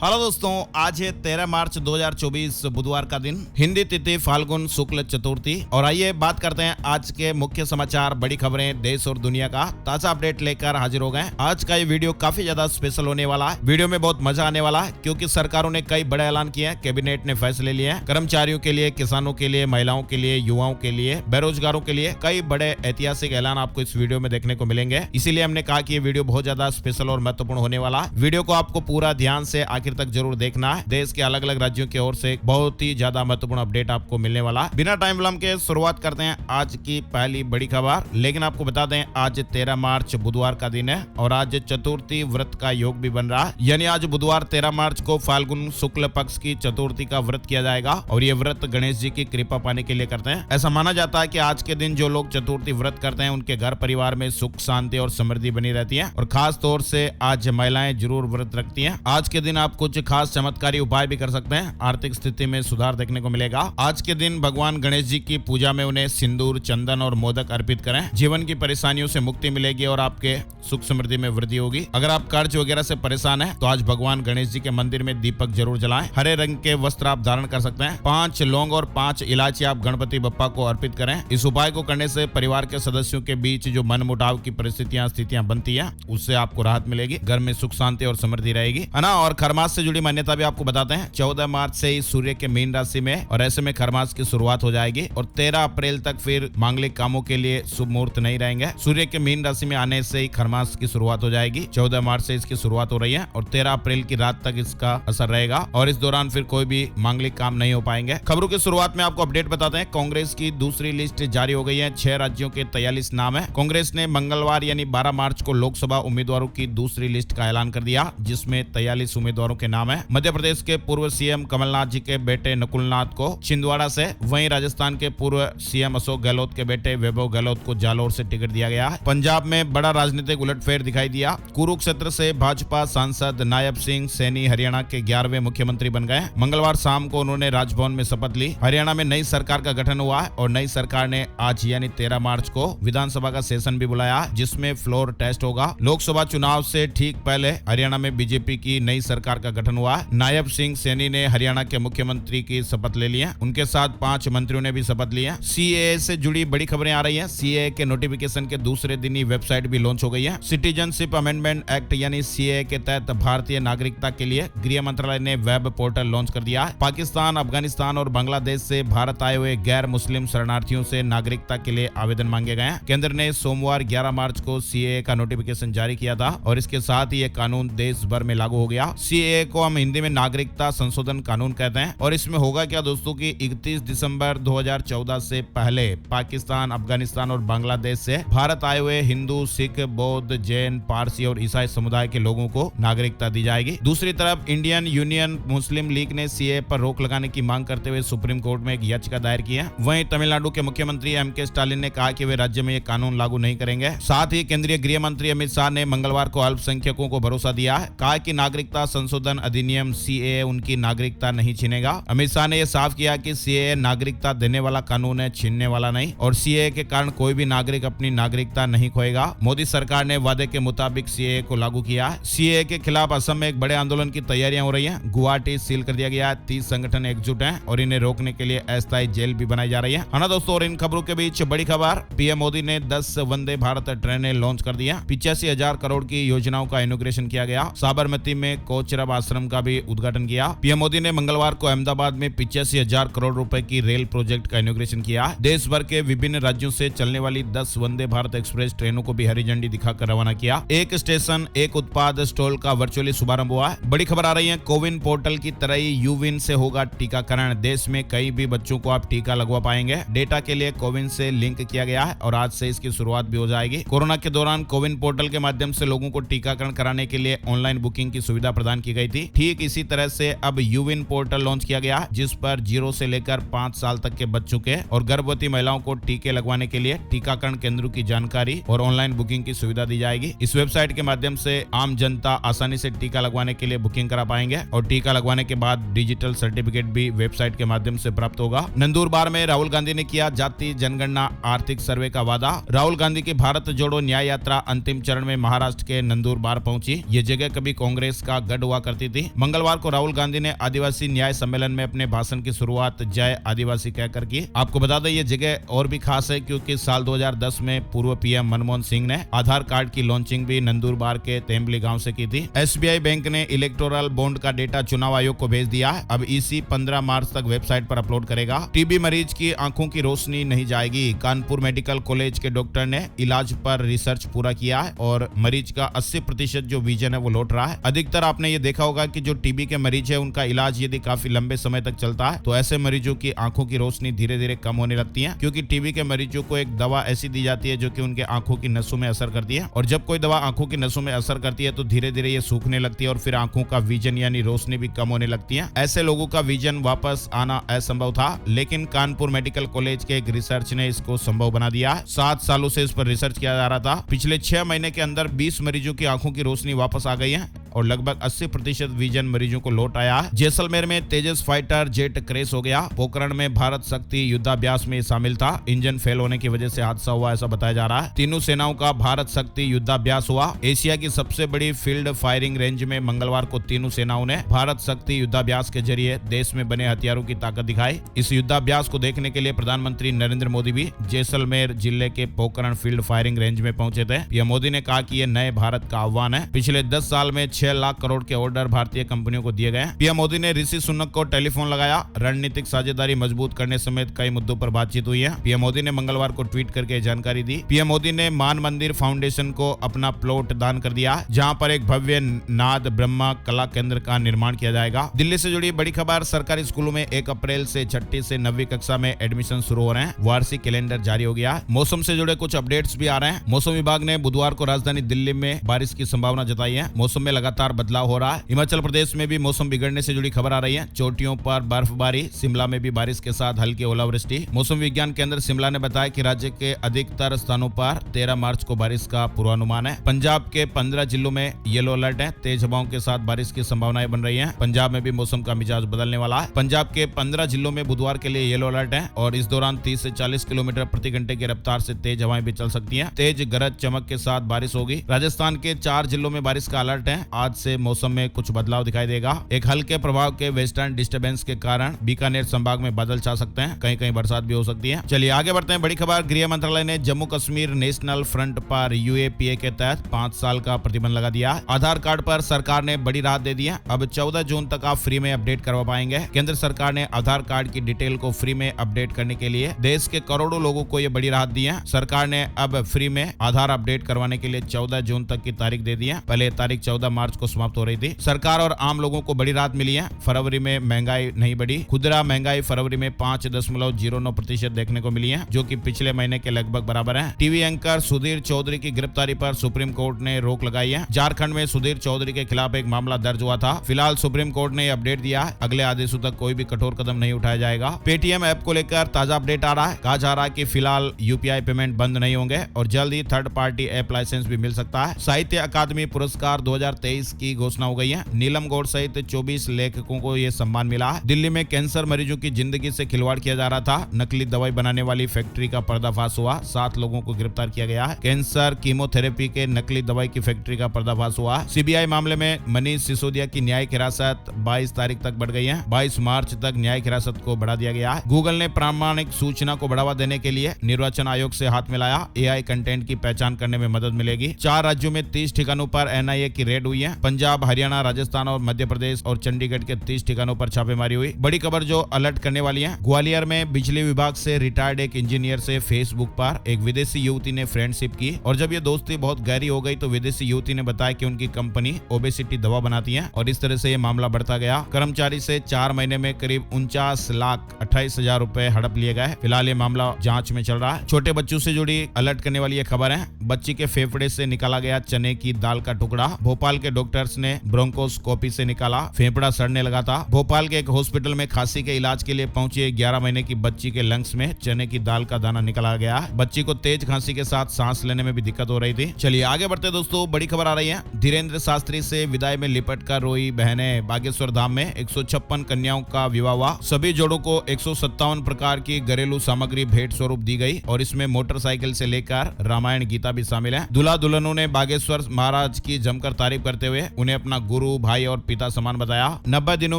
Hello दोस्तों, आज है 13 मार्च 2024 बुधवार का दिन, हिंदी तिथि फाल्गुन शुक्ल चतुर्थी। और आइए बात करते हैं आज के मुख्य समाचार, बड़ी खबरें देश और दुनिया का ताजा अपडेट लेकर हाजिर हो गए। आज का ये वीडियो काफी ज्यादा स्पेशल होने वाला है। वीडियो में बहुत मजा आने वाला है क्योंकि सरकारों ने कई बड़े ऐलान किए हैं, कैबिनेट ने फैसले लिए हैं। कर्मचारियों के लिए, किसानों के लिए, महिलाओं के लिए, युवाओं के लिए, बेरोजगारों के लिए कई बड़े ऐतिहासिक ऐलान आपको इस वीडियो में देखने को मिलेंगे। इसीलिए हमने कहा कि ये वीडियो बहुत ज्यादा स्पेशल और महत्वपूर्ण होने वाला है। वीडियो को आपको पूरा ध्यान से आखिर तक जरूर देखना है। देश के अलग अलग राज्यों की ओर से बहुत ही ज्यादा महत्वपूर्ण अपडेट आपको मिलने वाला है। बिना टाइम विलंब के शुरुआत करते हैं आज की पहली बड़ी खबर। लेकिन आपको बता दें, आज 13 मार्च बुधवार का दिन है और आज चतुर्थी व्रत का योग भी बन रहा है। यानी आज बुधवार 13 मार्च को फाल्गुन शुक्ल पक्ष की चतुर्थी का व्रत किया जाएगा और ये व्रत गणेश जी की कृपा पाने के लिए करते हैं। ऐसा माना जाता है कि आज के दिन जो लोग चतुर्थी व्रत करते हैं उनके घर परिवार में सुख शांति और समृद्धि बनी रहती है। और खास तौर से आज महिलाएं जरूर व्रत रखती हैं। आज के दिन आप कुछ खास चमत्कारी उपाय भी कर सकते हैं। आर्थिक स्थिति में सुधार देखने को मिलेगा। आज के दिन भगवान गणेश जी की पूजा में उन्हें सिंदूर, चंदन और मोदक अर्पित करें। जीवन की परेशानियों से मुक्ति मिलेगी और आपके सुख समृद्धि में वृद्धि होगी। अगर आप कर्ज वगैरह से परेशान हैं तो आज भगवान गणेश जी के मंदिर में दीपक जरूर जलाएं। हरे रंग के वस्त्र आप धारण कर सकते हैं। 5 लौंग और 5 इलायची आप गणपति बप्पा को अर्पित करें। इस उपाय को करने से परिवार के सदस्यों के बीच जो मनमुटाव की स्थितियां बनती है उससे आपको राहत मिलेगी। घर में सुख शांति और समृद्धि रहेगी, है ना। और खरमास से जुड़ी मान्यता भी आपको बताते हैं। 14 मार्च से ही सूर्य के मीन राशि में और ऐसे में खरमास की शुरुआत हो जाएगी और 13 अप्रैल तक फिर मांगलिक कामों के लिए शुभ मुहूर्त नहीं रहेंगे। सूर्य के मीन राशि में आने से ही खरमास की शुरुआत हो जाएगी। 14 मार्च से इसकी शुरुआत हो रही है और 13 अप्रैल की रात तक इसका असर रहेगा और इस दौरान फिर कोई भी मांगलिक काम नहीं हो पाएंगे। खबरों की शुरुआत में आपको अपडेट बताते हैं। कांग्रेस की दूसरी लिस्ट जारी हो गई है। 6 राज्यों के 43 नाम है। कांग्रेस ने मंगलवार यानी 12 मार्च को लोकसभा उम्मीदवारों की दूसरी लिस्ट का ऐलान कर दिया, जिसमें 43 उम्मीदवारों के नाम है। मध्य प्रदेश के पूर्व सीएम कमलनाथ जी के बेटे नकुलनाथ को छिंदवाड़ा से, वहीं राजस्थान के पूर्व सीएम अशोक गहलोत के बेटे वैभव गहलोत को जालोर से टिकट दिया गया है। पंजाब में बड़ा राजनीतिक उलटफेर दिखाई दिया। कुरुक्षेत्र से भाजपा सांसद नायब सिंह सैनी हरियाणा के 11वें मुख्यमंत्री बन गए। मंगलवार शाम को उन्होंने राजभवन में शपथ ली। हरियाणा में नई सरकार का गठन हुआ है और नई सरकार ने आज यानी 13 मार्च को विधानसभा का सेशन भी बुलाया, जिसमें फ्लोर टेस्ट होगा। लोकसभा चुनाव से ठीक पहले हरियाणा में बीजेपी की नई सरकार का गठन हुआ है। नायब सिंह सैनी ने हरियाणा के मुख्यमंत्री की शपथ ले ली है। उनके साथ 5 मंत्रियों ने भी शपथ ली है। सीएए से जुड़ी बड़ी खबरें आ रही हैं। सीएए के नोटिफिकेशन के दूसरे दिन ही वेबसाइट भी लॉन्च हो गई है। सिटीजनशिप अमेंडमेंट एक्ट यानी सीएए के तहत भारतीय नागरिकता के लिए गृह मंत्रालय ने वेब पोर्टल लॉन्च कर दिया है। पाकिस्तान, अफगानिस्तान और बांग्लादेश से भारत आए हुए गैर मुस्लिम शरणार्थियों से नागरिकता के लिए आवेदन मांगे गए हैं। केंद्र ने सोमवार 11 मार्च को सीएए का नोटिफिकेशन जारी किया था और इसके साथ ही यह कानून देश भर में लागू हो गया। सीएए को हम हिंदी में नागरिकता संशोधन कानून कहते हैं। और इसमें होगा क्या दोस्तों कि 31 दिसंबर 2014 से पहले पाकिस्तान, अफगानिस्तान और बांग्लादेश से भारत आए हुए हिंदू, सिख, बौद्ध, जैन, पारसी और ईसाई समुदाय के लोगों को नागरिकता दी जाएगी। दूसरी तरफ इंडियन यूनियन मुस्लिम लीग ने सीएए पर रोक लगाने की मांग करते हुए सुप्रीम कोर्ट में एक याचिका दायर की है। वहीं तमिलनाडु के मुख्यमंत्री एमके स्टालिन ने कहा कि वे राज्य में ये कानून लागू नहीं करेंगे। साथ ही केंद्रीय गृह मंत्री अमित शाह ने मंगलवार को अल्पसंख्यकों को भरोसा दिया है। कहा कि नागरिकता संशोधन अधिनियम सीएए उनकी नागरिकता नहीं छीनेगा। अमित शाह ने यह साफ किया कि सीएए नागरिकता देने वाला कानून है, छीनने वाला नहीं, और सीएए के कारण कोई भी नागरिक अपनी नागरिकता नहीं खोएगा। मोदी सरकार ने वादे के मुताबिक सीएए को लागू किया है। सीएए के खिलाफ असम में एक बड़े आंदोलन की तैयारियां हो रही हैं। गुवाहाटी सील कर दिया गया है। 30 संगठन एकजुट हैं और इन्हें रोकने के लिए अस्थायी जेल भी बनाई जा रही है ना दोस्तों। और इन खबरों के बीच बड़ी खबर, पीएम मोदी ने 10 वंदे भारत ट्रेनें लॉन्च कर दी है। 85,000 करोड़ की योजनाओं का इनॉग्रेशन किया गया। साबरमती में कोचरब आश्रम का भी उद्घाटन किया। पीएम मोदी ने मंगलवार को अहमदाबाद में 85,000 करोड़ रुपए की रेल प्रोजेक्ट का इनॉग्रेशन किया। देश भर के विभिन्न राज्यों से चलने वाली 10 वंदे भारत एक्सप्रेस ट्रेनों को भी हरी झंडी दिखाकर रवाना किया। एक स्टेशन एक उत्पाद स्टॉल का वर्चुअली शुभारंभ हुआ। बड़ी खबर आ रही है, कोविन पोर्टल की तरह ही यूविन से होगा टीकाकरण। देश में कई भी बच्चों को आप टीका लगवा पाएंगे। डेटा के लिए कोविन से लिंक किया गया है और आज से इसकी शुरुआत भी हो जाएगी। कोरोना के दौरान कोविन पोर्टल के माध्यम से लोगों को टीकाकरण कराने के लिए ऑनलाइन बुकिंग की सुविधा प्रदान की गई थी। ठीक इसी तरह से अब यूविन पोर्टल लॉन्च किया गया, जिस पर 0 से लेकर 5 साल तक के बच्चों के और गर्भवती महिलाओं को टीके लगवाने के लिए टीकाकरण केंद्रों की जानकारी और ऑनलाइन बुकिंग की सुविधा दी जाएगी। इस वेबसाइट के माध्यम से आम जनता आसानी से टीका लगवाने के लिए बुकिंग करा पाएंगे और टीका लगवाने के बाद डिजिटल सर्टिफिकेट भी वेबसाइट के माध्यम से प्राप्त होगा। नंदुरबार में राहुल गांधी ने किया जाति जनगणना आर्थिक सर्वे का वादा। राहुल गांधी की भारत जोड़ो न्याय यात्रा अंतिम चरण में महाराष्ट्र के नंदुरबार पहुंची। ये जगह कभी कांग्रेस का गढ़ हुआ करती थी। मंगलवार को राहुल गांधी ने आदिवासी न्याय सम्मेलन में अपने भाषण की शुरुआत जय आदिवासी कहकर की। आपको बता दें ये जगह और भी खास है क्योंकि साल 2010 में पूर्व पीएम मनमोहन सिंह ने आधार कार्ड की लॉन्चिंग भी नंदुरबार के तेंबली गांव से की थी। एसबीआई बैंक ने इलेक्टोरल बॉन्ड का डेटा चुनाव आयोग को भेज दिया है। अब इसी 15 मार्च तक वेबसाइट पर अपलोड करेगा। टीबी मरीज की आंखों की रोशनी नहीं जाएगी। कानपुर मेडिकल कॉलेज के डॉक्टर ने इलाज पर रिसर्च पूरा किया है और मरीज का 80% जो विजन है वो लौट रहा है। अधिकतर आपने ये देखा होगा कि जो टीबी के मरीज है उनका इलाज यदि काफी लंबे समय तक चलता है तो ऐसे मरीजों की आंखों की रोशनी धीरे धीरे कम होने लगती है क्योंकि टीबी के मरीजों को एक दवा ऐसी दी जाती है जो कि उनके आंखों की नसों में असर करती है और जब कोई दवा आंखों की नसों में असर करती है तो धीरे धीरे ये सूखने लगती है और फिर आंखों का विजन यानी रोशनी भी कम होने लगती है। ऐसे लोगों का विजन वापस आना असंभव था लेकिन कानपुर मेडिकल कॉलेज के एक रिसर्च ने इसको संभव बना दिया। 7 सालों से इस पर रिसर्च किया जा रहा था। पिछले 6 महीने के अंदर 20 मरीजों की आंखों की रोशनी वापस आ गई है और लगभग 80% विजन मरीजों को लौट आया है। जैसलमेर में तेजस फाइटर जेट क्रैश हो गया। पोखरण में भारत शक्ति युद्धाभ्यास में शामिल था। इंजन फेल होने की वजह से हादसा हुआ ऐसा बताया जा रहा है। तीनों सेनाओं का भारत शक्ति युद्धाभ्यास हुआ। एशिया की सबसे बड़ी फील्ड फायरिंग रेंज में मंगलवार को तीनों सेनाओं ने भारत शक्ति युद्धाभ्यास के जरिए देश में बने हथियारों की ताकत दिखाई। इस युद्धाभ्यास को देखने के लिए प्रधानमंत्री नरेंद्र मोदी भी जैसलमेर जिले के पोखरण फील्ड फायरिंग रेंज में पहुंचे थे। पीएम मोदी ने कहा कि यह नए भारत का आह्वान है। पिछले 10 साल में 6 लाख करोड़ के ऑर्डर भारतीय कंपनियों को दिए गए। पीएम मोदी ने ऋषि सुनक को टेलीफोन लगाया। रणनीतिक साझेदारी मजबूत करने समेत कई मुद्दों पर बातचीत हुई है। पीएम मोदी ने मंगलवार को ट्वीट करके जानकारी दी। पीएम मोदी ने मान मंदिर फाउंडेशन को अपना प्लॉट दान कर दिया जहां पर एक भव्य नाद ब्रह्मा कला केंद्र का निर्माण किया जाएगा। दिल्ली से जुड़ी बड़ी खबर, सरकारी स्कूलों में 1 अप्रैल से 6ठी से 9वीं कक्षा में एडमिशन शुरू हो रहे हैं। वार्षिक कैलेंडर जारी हो गया। मौसम से जुड़े कुछ अपडेट्स भी आ रहे हैं। मौसम विभाग ने बुधवार को राजधानी दिल्ली में बारिश की संभावना जताई है। मौसम में लगातार बदलाव हो रहा है। हिमाचल प्रदेश में भी मौसम बिगड़ने से जुड़ी खबर आ रही है। चोटियों पर बर्फबारी, शिमला में भी बारिश के साथ हल्की ओलावृष्टि। मौसम विज्ञान केंद्र शिमला ने बताया कि राज्य के अधिकतर स्थानों पर 13 मार्च को बारिश का पूर्वानुमान है। पंजाब के 15 जिलों में येलो अलर्ट है। तेज हवाओं के साथ बारिश की संभावनाएं बन रही है। पंजाब में भी मौसम का मिजाज बदलने वाला है। पंजाब के 15 जिलों में बुधवार के लिए येलो अलर्ट है और इस दौरान 30 से 40 किलोमीटर प्रति घंटे की रफ्तार से तेज हवाएं भी चल सकती हैं। तेज गरज चमक के साथ बारिश होगी। राजस्थान के 4 जिलों में बारिश का अलर्ट है। आज से मौसम में कुछ बदलाव दिखाई देगा। एक हल्के प्रभाव के वेस्टर्न डिस्टर्बेंस के कारण बीकानेर संभाग में बादल छा सकते हैं। कहीं कहीं बरसात भी हो सकती है। चलिए आगे बढ़ते हैं। बड़ी खबर, गृह मंत्रालय ने जम्मू कश्मीर नेशनल फ्रंट पर यूएपीए के तहत 5 साल का प्रतिबंध लगा दिया। आधार कार्ड पर सरकार ने बड़ी राहत दे दी है। अब 14 जून तक आप फ्री में अपडेट करवा पाएंगे। केंद्र सरकार ने आधार कार्ड की डिटेल को फ्री में अपडेट करने के लिए देश के करोड़ों लोगों को यह बड़ी राहत दी है। सरकार ने अब फ्री में आधार अपडेट करवाने के लिए 14 जून तक की तारीख दे दी है। पहले तारीख 14 मार्च को समाप्त हो रही थी। सरकार और आम लोगों को बड़ी राहत मिली है। फरवरी में महंगाई नहीं बढ़ी। खुदरा महंगाई फरवरी में 5.09% देखने को मिली है जो कि पिछले महीने के लगभग बराबर है। टीवी एंकर सुधीर चौधरी की गिरफ्तारी पर सुप्रीम कोर्ट ने रोक लगाई है। झारखंड में सुधीर चौधरी के खिलाफ एक मामला दर्ज हुआ था। फिलहाल सुप्रीम कोर्ट ने अपडेट दिया है। अगले आदेशों तक कोई भी कठोर कदम नहीं उठाया जाएगा। पेटीएम ऐप को लेकर ताजा अपडेट आ रहा है। कहा जा रहा है कि फिलहाल यूपीआई पेमेंट बंद नहीं होंगे और जल्द ही थर्ड पार्टी ऐप लाइसेंस भी मिल सकता है। साहित्य अकादमी पुरस्कार 2023 की घोषणा हो गई है। नीलम गौड़ सहित 24 लेखकों को यह सम्मान मिला है। दिल्ली में कैंसर मरीजों की जिंदगी से खिलवाड़ किया जा रहा था। नकली दवाई बनाने वाली फैक्ट्री का पर्दाफाश हुआ। 7 लोगों को गिरफ्तार किया गया है। कैंसर कीमोथेरेपी के नकली दवाई की फैक्ट्री का पर्दाफाश हुआ। सीबीआई मामले में मनीष सिसोदिया की न्यायिक हिरासत 22 तारीख तक बढ़ गई है। 22 मार्च तक न्यायिक हिरासत को बढ़ा दिया गया है। गूगल ने प्रामाणिक सूचना को बढ़ावा देने के लिए निर्वाचन आयोग से हाथ मिलाया। एआई कंटेंट की पहचान करने में मदद मिलेगी। 4 राज्यों में 30 ठिकानों पर एनआईए की रेड हुई है। पंजाब, हरियाणा, राजस्थान और मध्य प्रदेश और चंडीगढ़ के 30 ठिकानों पर छापेमारी हुई। बड़ी खबर जो अलर्ट करने वाली है। ग्वालियर में बिजली विभाग से रिटायर्ड एक इंजीनियर से फेसबुक पर एक विदेशी युवती ने फ्रेंडशिप की और जब ये दोस्ती बहुत गहरी हो गई तो विदेशी युवती ने बताया कि उनकी कंपनी ओबेसिटी दवा बनाती है और इस तरह से ये मामला बढ़ता गया। कर्मचारी से 4 महीने में करीब 49,28,000 रुपए हड़प लिए गए। फिलहाल ये मामला जांच में चल रहा है। छोटे बच्चों से जुड़ी अलर्ट करने वाली ये खबर है। बच्ची के फेफड़े से निकाला गया चने की दाल का टुकड़ा। भोपाल के डॉक्टर्स ने ब्रोंकोस्कोपी से निकाला। फेफड़ा सड़ने लगा था। भोपाल के एक हॉस्पिटल में खांसी के इलाज के लिए पहुंची 11 महीने की बच्ची के लंग्स में चने की दाल का दाना निकाला गया। बच्ची को तेज खांसी के साथ सांस लेने में भी दिक्कत हो रही थी। चलिए आगे बढ़ते दोस्तों। बड़ी खबर आ रही है। धीरेन्द्र शास्त्री से विदाई में लिपट कर रोई बहनें। बागेश्वर धाम में 156 कन्याओं का विवाह हुआ। सभी जोड़ों को 157 प्रकार की घरेलू सामग्री भेंट स्वरूप दी गई और इसमें मोटरसाइकिल से लेकर रामायण गीता भी शामिल है। दूल्हा दुल्हनों ने बागेश्वर महाराज की जमकर तारीफ करते करते हुए उन्हें अपना गुरु, भाई और पिता समान बताया। 90 दिनों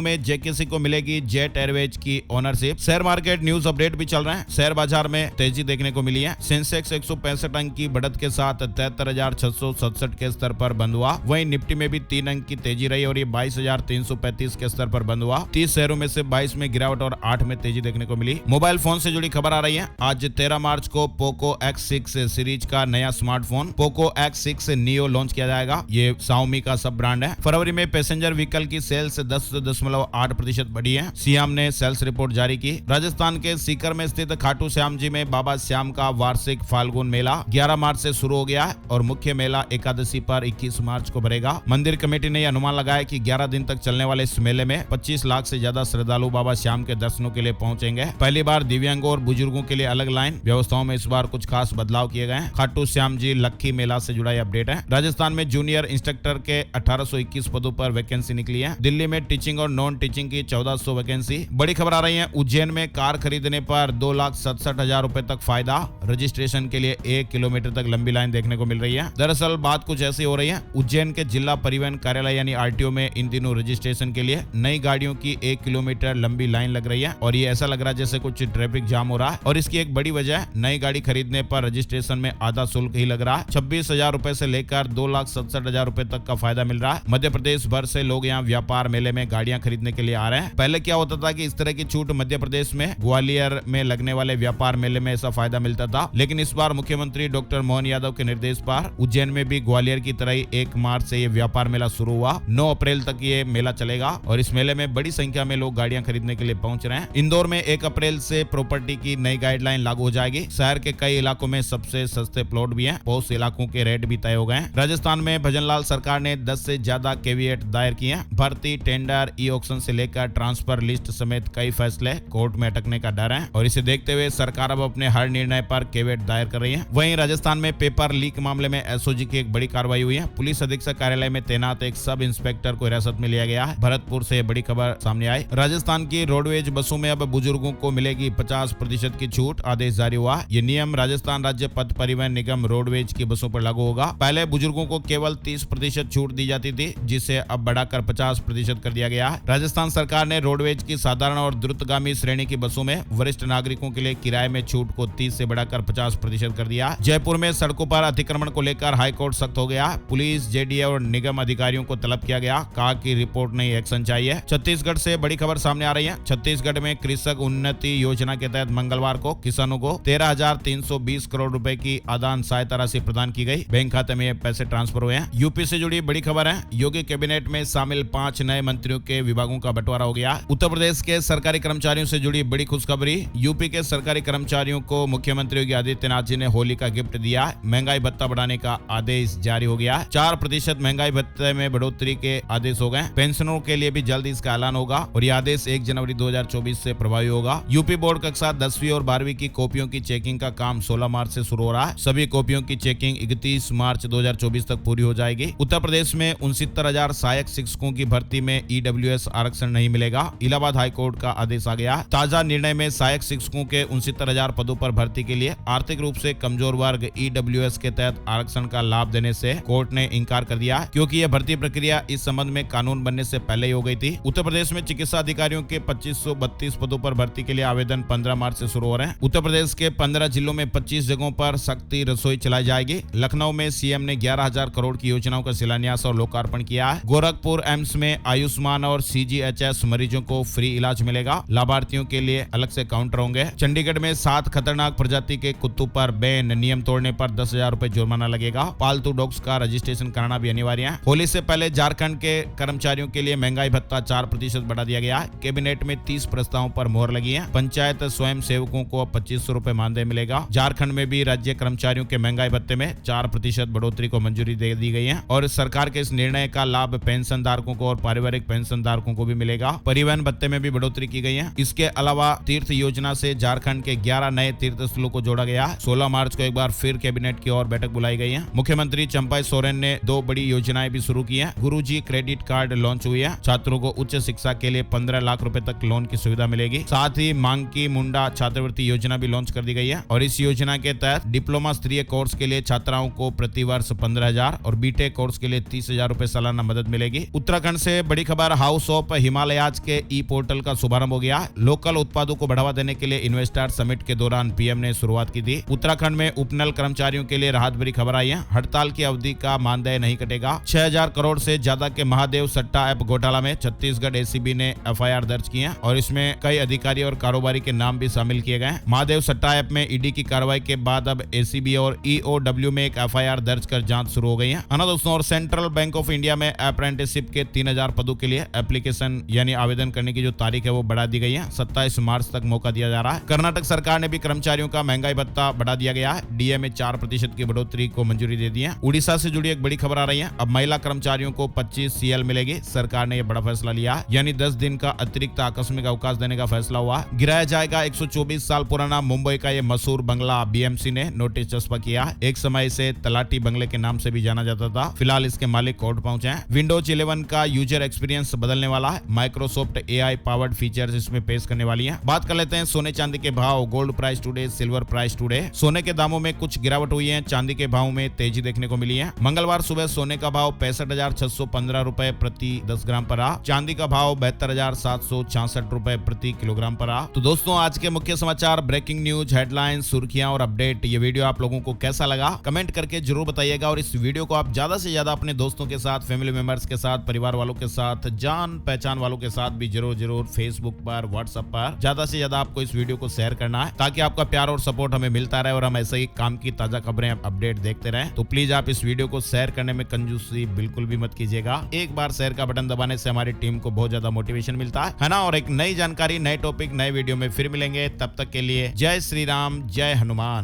में जेकेसी को मिलेगी जेट एयरवेज की ownership. Share market news update भी चल रहे हैं। शेयर बाजार में तेजी देखने को मिली है। सेंसेक्स 165 अंक की बढ़त के साथ 73,667 के स्तर पर बंद हुआ। वहीं निफ्टी में भी 3 अंक की तेजी रही और ये 22,335 के स्तर पर बंद हुआ। 30 शेयरों में से 22 में गिरावट और 8 में तेजी देखने को मिली। मोबाइल फोन से जुड़ी खबर आ रही है। आज 13 मार्च को पोको X6 सीरीज का नया smartphone Poco X6 neo launch किया जाएगा। ये Xiaomi का सब ब्रांड है। फरवरी में पैसेंजर व्हीकल की सेल्स 10.8% बढ़ी है। सियाम ने सेल्स रिपोर्ट जारी की। राजस्थान के सीकर में स्थित खाटू श्याम जी में बाबा श्याम का वार्षिक फाल्गुन मेला 11 मार्च से शुरू हो गया है और मुख्य मेला एकादशी पर 21 मार्च को भरेगा। मंदिर कमेटी ने अनुमान लगाया कि 11 दिन तक चलने वाले इस मेले में 25 लाख से ज्यादा श्रद्धालु बाबा श्याम के दर्शनों के लिए पहुंचेंगे। पहली बार दिव्यांगों और बुजुर्गों के लिए अलग लाइन व्यवस्थाओं में इस बार कुछ खास बदलाव किए गए हैं। खाटू श्याम जी लक्खी मेला से जुड़ा अपडेट है। राजस्थान में जूनियर इंस्ट्रक्टर के 1821 पदों पर वैकेंसी निकली है। दिल्ली में टीचिंग और नॉन टीचिंग की 1400 वैकेंसी। बड़ी खबर आ रही है। उज्जैन में कार खरीदने पर 2,67,000 रुपए तक फायदा। रजिस्ट्रेशन के लिए 1 किलोमीटर तक लंबी लाइन देखने को मिल रही है। दरअसल बात कुछ ऐसी हो रही है। उज्जैन के जिला परिवहन कार्यालय यानी आरटीओ में इन दिनों रजिस्ट्रेशन के लिए नई गाड़ियों की 1 किलोमीटर लंबी लाइन लग रही है और ये ऐसा लग रहा है जैसे कुछ ट्रैफिक जाम हो रहा है। और इसकी एक बड़ी वजह है, नई गाड़ी खरीदने पर रजिस्ट्रेशन में आधा शुल्क ही लग रहा है। 26,000 रुपए से लेकर 2,67,000 रुपए तक का फायदा मिल रहा है। मध्य प्रदेश भर से लोग यहाँ व्यापार मेले में गाड़ियां खरीदने के लिए आ रहे हैं। पहले क्या होता था कि इस तरह की छूट मध्य प्रदेश में ग्वालियर में लगने वाले व्यापार मेले में ऐसा फायदा मिलता था, लेकिन इस बार मुख्यमंत्री डॉक्टर मोहन यादव के निर्देश पर उज्जैन में भी ग्वालियर की तरह ही 1 मार्च से ये व्यापार मेला शुरू हुआ। 9 अप्रैल तक ये मेला चलेगा और इस मेले में बड़ी संख्या में लोग गाड़ियां खरीदने के लिए पहुंच रहे हैं। इंदौर में 1 अप्रैल से प्रॉपर्टी की नई गाइडलाइन लागू हो जाएगी। शहर के कई इलाकों में सबसे सस्ते प्लॉट भी हैं। बहुत से इलाकों के रेट भी तय हो गए हैं। राजस्थान में भजनलाल सरकार ने 10 से ज्यादा केविएट दायर किए हैं। भर्ती, टेंडर, ई ऑक्शन से लेकर ट्रांसफर लिस्ट समेत कई फैसले कोर्ट में अटकने का डर है और इसे देखते हुए सरकार अब अपने हर निर्णय पर केविएट दायर कर रही है। वहीं राजस्थान में पेपर लीक मामले में एसओजी की एक बड़ी कार्रवाई हुई है। पुलिस अधीक्षक कार्यालय में तैनात एक सब इंस्पेक्टर को हिरासत में लिया गया है। भरतपुर से बड़ी खबर सामने आई। राजस्थान की रोडवेज बसों में अब बुजुर्गों को मिलेगी 50% की छूट। आदेश जारी हुआ। ये नियम राजस्थान राज्य पथ परिवहन निगम रोडवेज की बसों पर लागू होगा। पहले बुजुर्गों को केवल 30% छूट दी जाती थी, जिसे अब बढ़ाकर 50% कर दिया गया है। राजस्थान सरकार ने रोडवेज की साधारण और द्रुतगामी श्रेणी की बसों में वरिष्ठ नागरिकों के लिए किराए में छूट को 30 से बढ़ाकर 50% कर दिया। जयपुर में सड़कों पर अतिक्रमण को लेकर हाईकोर्ट सख्त हो गया। पुलिस, जेडीए और निगम अधिकारियों को तलब किया गया। कहा कि रिपोर्ट नहीं, एक्शन चाहिए। छत्तीसगढ़ से बड़ी खबर सामने आ रही है। छत्तीसगढ़ में कृषक उन्नति योजना के तहत मंगलवार को किसानों को 13,320 करोड़ रुपए की आदान सहायता राशि प्रदान की गई। बैंक खाते में पैसे ट्रांसफर हुए हैं। यूपी से जुड़ी बड़ी खबर है। योगी कैबिनेट में शामिल 5 नए मंत्रियों के विभागों का बंटवारा हो गया। उत्तर प्रदेश के सरकारी कर्मचारियों से जुड़ी बड़ी खुशखबरी। यूपी के सरकारी कर्मचारियों को मुख्यमंत्री योगी आदित्यनाथ जी ने होली का गिफ्ट दिया। महंगाई भत्ता बढ़ाने का आदेश जारी हो गया। 4% महंगाई भत्ते में बढ़ोतरी के आदेश हो गए। पेंशनरों के लिए भी जल्द इसका ऐलान होगा और यह आदेश 1 जनवरी 2024 से प्रभावी होगा। यूपी बोर्ड कक्षा 10वीं और 12वीं की कॉपियों की चेकिंग का काम 16 मार्च से शुरू हो रहा है। सभी कॉपियों की चेकिंग 31 मार्च 2024 तक पूरी हो जाएगी। उत्तर प्रदेश में 69,000 सहायक शिक्षकों की भर्ती में ईडब्ल्यूएस आरक्षण नहीं मिलेगा। इलाहाबाद हाईकोर्ट का आदेश आ गया। ताजा निर्णय में सहायक शिक्षकों के 69,000 पदों पर भर्ती के लिए आर्थिक रूप से कमजोर वर्ग ईडब्ल्यूएस के तहत आरक्षण का लाभ देने से कोर्ट ने इंकार कर दिया, क्योंकि यह भर्ती प्रक्रिया इस संबंध में कानून बनने से पहले ही हो गई थी। उत्तर प्रदेश में चिकित्सा अधिकारियों के 2532 पदों पर भर्ती के लिए आवेदन 15 मार्च से शुरू हो रहे हैं। उत्तर प्रदेश के 15 जिलों में 25 जगहों पर सख्ती रसोई चलाई जाएगी। लखनऊ में सीएम ने 11,000 करोड़ की योजनाओं का शिलान्यास और लोकार्पण किया है। गोरखपुर एम्स में आयुष्मान और सीजीएचएस मरीजों को फ्री इलाज मिलेगा। लाभार्थियों के लिए अलग से काउंटर होंगे। चंडीगढ़ में 7 खतरनाक प्रजाति के कुत्तों पर बैन, नियम तोड़ने पर 10,000 रुपए जुर्माना लगेगा। पालतू डॉग्स का रजिस्ट्रेशन कराना भी अनिवार्य है। होली से पहले झारखंड के कर्मचारियों के लिए महंगाई भत्ता 4% बढ़ा दिया गया है। कैबिनेट में 30 प्रस्तावों पर मोहर लगी है। पंचायत स्वयं सेवकों को 2500 रुपए मानदेय मिलेगा। झारखंड में भी राज्य कर्मचारियों के महंगाई भत्ते में 4% बढ़ोतरी को मंजूरी दे दी गई है और सरकार के इस निर्णय का लाभ पेंशन धारकों को और पारिवारिक पेंशन धारकों को भी मिलेगा। परिवहन भत्ते में भी बढ़ोतरी की गई है। इसके अलावा तीर्थ योजना से झारखंड के 11 नए तीर्थ स्थलों को जोड़ा गया। 16 मार्च को एक बार फिर कैबिनेट की ओर बैठक बुलाई गई है। मुख्यमंत्री चंपाई सोरेन ने 2 बड़ी योजनाएं भी शुरू की है। गुरुजी क्रेडिट कार्ड लॉन्च हुई है। छात्रों को उच्च शिक्षा के लिए 15 लाख रुपए तक लोन की सुविधा मिलेगी। साथ ही मांग की मुंडा छात्रवृत्ति योजना भी लॉन्च कर दी गई है और इस योजना के तहत डिप्लोमा स्तरीय कोर्स के लिए छात्राओं को प्रति वर्ष 15,000 और बीटेक कोर्स के लिए 30,000 रुपए सालाना मदद मिलेगी। उत्तराखंड से बड़ी खबर, हाउस ऑफ हिमालयाज के ई पोर्टल का शुभारंभ हो गया। लोकल उत्पादों को बढ़ावा देने के लिए इन्वेस्टर समिट के दौरान पीएम ने शुरुआत की थी। उत्तराखंड में उपनल कर्मचारियों के लिए राहत भरी खबर आई है। हड़ताल की अवधि का मानदेय नहीं कटेगा। 6,000 करोड़ से ज्यादा के महादेव सट्टा ऐप घोटाला में छत्तीसगढ़ एसीबी ने एफआईआर दर्ज की है और इसमें कई अधिकारी और कारोबारी के नाम भी शामिल किए गए। महादेव सट्टा ऐप में ईडी की कार्रवाई के बाद अब एसीबी और ईओडब्ल्यू में एक एफआईआर दर्ज कर जांच शुरू हो गई है ना दोस्तों। और सेंट्रल बैंक ऑफ इंडिया में अप्रेंटिसशिप के 3,000 पदों के लिए एप्लीकेशन यानी आवेदन करने की जो तारीख है वो बढ़ा दी गई है। 27 मार्च तक मौका दिया जा रहा है। कर्नाटक सरकार ने भी कर्मचारियों का महंगाई भत्ता बढ़ा दिया गया है। डीए में 4% की बढ़ोतरी को मंजूरी दे दी है। उड़ीसा से जुड़ी एक बड़ी खबर आ रही है। अब महिला कर्मचारियों को 25 सीएल मिलेगी। सरकार ने यह बड़ा फैसला लिया है, यानी 10 दिन का अतिरिक्त आकस्मिक अवकाश देने का फैसला हुआ। गिराया जाएगा 124 साल पुराना मुंबई का यह मशहूर बंगला। बीएमसी ने नोटिस चस्पा किया है। एक समय इसे तलाटी बंगले के नाम से भी जाना जाता था। फिलहाल इसके मालिक कोर्ट पहुंचे हैं। विंडोज 11 का यूजर एक्सपीरियंस बदलने वाला है। माइक्रोसॉफ्ट एआई पावर्ड फीचर्स इसमें पेश करने वाली है। बात कर लेते हैं सोने चांदी के भाव। Gold price today, silver price today. सोने के दामों में कुछ गिरावट हुई है। चांदी के भाव में तेजी देखने को मिली है। मंगलवार सुबह सोने का भाव 65,615 रुपए प्रति 10 ग्राम पर रहा। चांदी का भाव 72,766 रुपए प्रति किलोग्राम पर रहा। तो दोस्तों, आज के मुख्य समाचार, ब्रेकिंग न्यूज, हेडलाइंस, सुर्खियां और अपडेट, ये वीडियो आप लोगों को कैसा लगा कमेंट करके जरूर बताइएगा। और इस वीडियो को आप ज्यादा से ज्यादा अपने दोस्तों के साथ, फैमिली मेंबर्स के साथ, परिवार वालों के साथ, जान पहचान वालों के साथ भी जरूर फेसबुक पर, व्हाट्सएप पर ज्यादा से ज्यादा आपको इस वीडियो को शेयर करना है, ताकि आपका प्यार और सपोर्ट हमें मिलता रहे और हम ऐसे ही काम की ताजा खबरें अपडेट देखते रहें। तो प्लीज आप इस वीडियो को शेयर करने में कंजूसी बिल्कुल भी मत कीजिएगा। एक बार शेयर का बटन दबाने से हमारी टीम को बहुत ज्यादा मोटिवेशन मिलता है ना। और एक नई जानकारी, नए टॉपिक, नए वीडियो में फिर मिलेंगे। तब तक के लिए जय श्री राम, जय हनुमान।